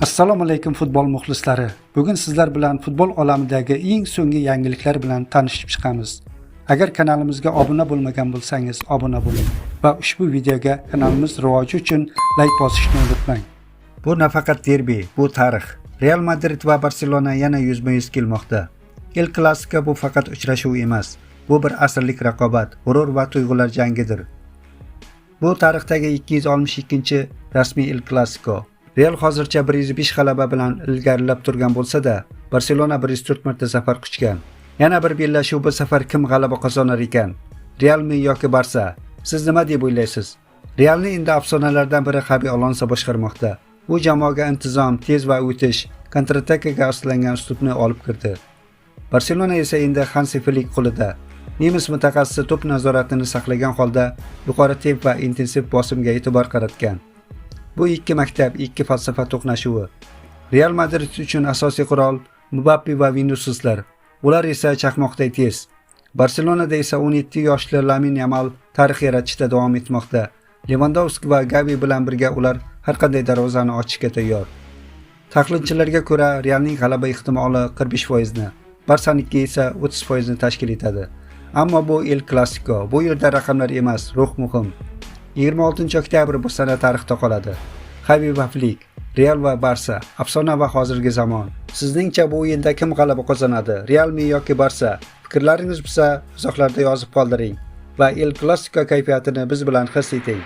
Assalomu alaykum futbol muxlislari. Bugun sizlar bilan futbol olamidagi eng so'nggi yangiliklar bilan tanishib chiqamiz. Agar kanalimizga obuna bo'lmagan bo'lsangiz, obuna bo'ling va ushbu videoga kanalimiz rivoji uchun like bosishni unutmang. Bu nafaqat derbi, bu tarix. Real Madrid va Barselona yana yuzma-yuz kelmoqda. El Clasico bu faqat uchrashuv emas. Bu bir asrlik raqobat, g'urur va tuyg'ular jangidir. Bu tarixdagi 262-chi rasmiy El Clasico. Real hozircha 105 g'alaba bilan ilgarilab turgan bo'lsa-da, Barselona 104 marta zafar quchgan. Yana bir bellashuv bu safar kim g'alaba qozonar ekan? Realmi yoki Barsa? Siz nima deb o'ylaysiz? Realni endi afsonalardan biri Xabi Alonso boshqarmoqda. U jamoaga intizom, tez va o'tish, kontratakaga asoslangan uslubni olib kirdi. Barselona esa endi Hansi Flick qo'lida. Nemis mutaxassisi to'p nazoratini saqlagan holda yuqori temp va intensiv bosimga e'tibor qaratgan. Bu ikki maktab, ikki falsafa to'qnashuvi. Real Madrid uchun asosiy qurol Mbappe va Viniciuslar. Ular esa chaqmoqday tez. Barselonada esa 17 yoshli Lamine Yamal tarix yaratishda davom etmoqda. Lewandowski va Gavi bilan birga ular har qanday darvozani ochishga tayyor. Tahlilchilarga ko'ra, Realning g'alaba ehtimoli 45%, Barsaniki esa 30% tashkil etadi. Ammo bu El Clasico, bu yerda raqamlar emas, ruh muhim. 26 oktyabr bu sana tarixda qoladi. Xavi va Flick, Real va Barsa, afsona va hozirgi zamon. Sizningcha bu o'yinda kim g'alaba qozonadi? Realmi yoki Barsa? Fikrlaringiz bo'lsa, izohlarda yozib qoldiring va El Clasico kayfiyatini biz bilan his eting.